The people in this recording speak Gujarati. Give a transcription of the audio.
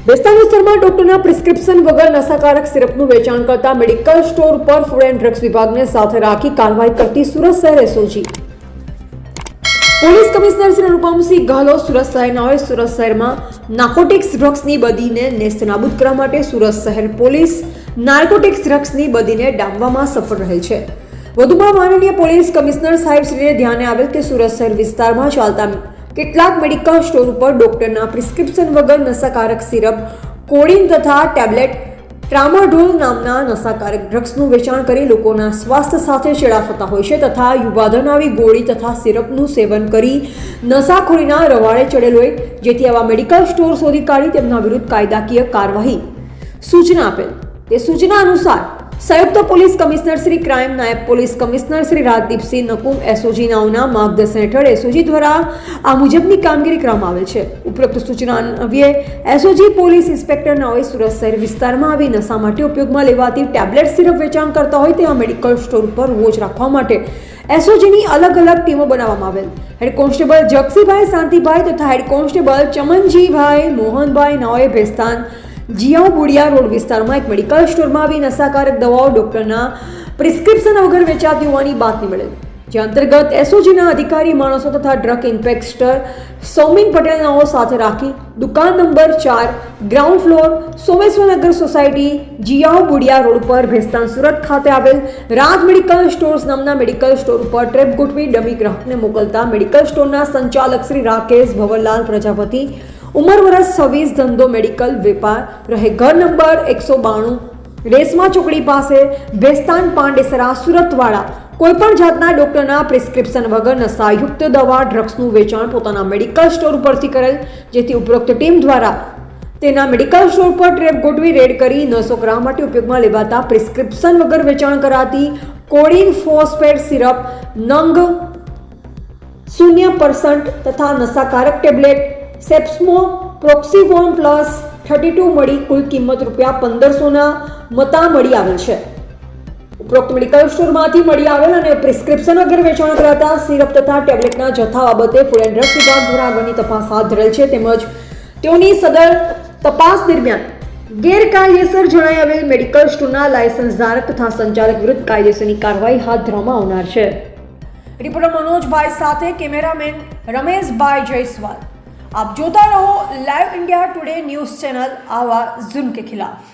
ભેસ્તાન વિસ્તારમાં ડોક્ટરના પ્રિસ્ક્રિપ્શન વગર નશાકારક સિરપનું વેચાણ કરતા મેડિકલ સ્ટોર પર ફૂડ એન્ડ ડ્રગ્સ વિભાગને સાથે રાખી કાર્યવાહી કરતી સુરત શહેર SOG police commissioner Shri Anupamsinh Gehlot Surat શહેરનાઓએ સુરત શહેરમાં નાર્કોટિક્સ ડ્રગ્સની બદીને નેસ્તનાબૂદ કરવા માટે સુરત શહેર પોલીસ નાર્કોટિક્સ ડ્રગ્સની બદીને ડામવામાં સફળ રહેલ છે। વધુમાં માનનીય પોલીસ કમિશનર સાહેબ શ્રીને ધ્યાને આવેલ કે સુરત શહેર વિસ્તારમાં ચાલતા કેટલાક મેડિકલ સ્ટોર ઉપર ડોક્ટરના પ્રિસ્ક્રિપ્શન વગર નશાકારક સિરપ કોડીન તથા ટેબ્લેટ ટ્રામાડોલ નામના નશાકારક ડ્રગ્સનું વેચાણ કરી લોકોના સ્વાસ્થ્ય સાથે છેડા થતા હોય છે તથા યુવાધન આવી ગોળી તથા સિરપનું સેવન કરી નશાખોરીના રવાડે ચડેલ હોય, જેથી આવા મેડિકલ સ્ટોર શોધી કાઢી તેમના વિરુદ્ધ કાયદાકીય કાર્યવાહી સૂચના આપેલ। તે સૂચના અનુસાર સંયુક્ત પોલીસ કમિશનર શ્રી ક્રાઇમ, નાયબ police commissioner Shri Rajdeepsinh Nakum SOG નાઓના માર્ગદર્શન હેઠળ એસઓજી દ્વારા આ મુજબની કામગીરી કરવામાં આવેલ છે। ઉપરોક્ત સૂચના અન્વયે એસઓજી પોલીસ ઇન્સ્પેક્ટર નાઓએ સુરત શહેર વિસ્તારમાં આવી નશા માટે ઉપયોગમાં લેવાતી ટેબ્લેટ સિરપ વેચાણ કરતા હોય તેવા મેડિકલ સ્ટોર પર વોચ રાખવા માટે એસઓજીની અલગ અલગ ટીમો બનાવવામાં આવેલ। હેડ કોન્સ્ટેબલ જગસીભાઈ શાંતિભાઈ તથા head constable ચમનજીભાઈ Mohanbhai નાઓએ Bhestan જીયાઓ Budiya road વિસ્તારમાં એક મેડિકલ સ્ટોરમાં આવી નશાકારક દવાઓ ડોક્ટરના પ્રિસ્ક્રિપ્શન વગર વેચાતી હોવાની બાતમી મળેલ, જે અંતર્ગત એસઓજીના અધિકારી માણસો તથા ડ્રગ ઇન્સ્પેક્ટર સૌમિન પટેલ નાઓ સાથે રાખી દુકાન number 4 ground floor Someshwarnagar society જીયાઓ Budiya road પર ભેસ્તાન સુરત ખાતે આવેલ રાજ મેડિકલ સ્ટોર્સ નામના મેડિકલ સ્ટોર ઉપર ટ્રેપ ગોઠવી ડમી ગ્રાહકને મોકલતા મેડિકલ સ્ટોરના સંચાલક શ્રી રાકેશ ભવરલાલ પ્રજાપતિ, ઉંમર વર્ષ 26, ધંધો મેડિકલ વેપાર, રહે ઘર નંબર 192 રેશમા ચોકડી પાસે ભેસ્તાન પાંડેસરા સુરતવાળા કોઈપણ જાતના ડોક્ટરના પ્રિસ્ક્રિપ્શન વગર નશાયુક્ત દવા ડ્રગ્સનું વેચાણ પોતાના મેડિકલ સ્ટોર પરથી કરેલ, જેથી ઉપરોક્ત ટીમ દ્વારા તેના મેડિકલ સ્ટોર પર ટ્રેપ ગોઠવી રેડ કરી નસો ગ્રામ માટે ઉપયોગમાં લેવાતા પ્રિસ્ક્રિપ્શન વગર વેચાણ કરાતી કોડીન ફોસ્ફેટ સિરપ નંગ 0% તથા નશાકારક ટેબ્લેટ સેપ્સમો પ્રોક્સિવોન પ્લસ 32 મળી કુલ કિંમત ₹1500ના મતા મળી આવેલ છે। ઉપરોક્ત મેડિકલ સ્ટોરમાંથી મળી આવેલ અને પ્રિસ્ક્રિપ્શન વગર વેચાણ કરાતા સિરપ તથા ટેબ્લેટના જથ્થા બાબતે ફૂડ એન્ડ ડ્રગ્સ વિભાગ દ્વારા આગળની તપાસ હાથ ધરેલ છે, તેમજ તેઓની સદર તપાસ દરમિયાન ગેરકાયદેસર જણાઈ આવેલ મેડિકલ સ્ટોરના લાયસન્સ ધારક તથા સંચાલક વિરુદ્ધ કાયદેસરની કાર્યવાહી હાથ ધરવામાં આવનાર છે। રિપોર્ટર મનોજભાઈ સાથે કેમેરામેન રમેશભાઈ જયસ્વાલ। आप जोता रहो live India today news channel, आवाज जुल्म के खिलाफ।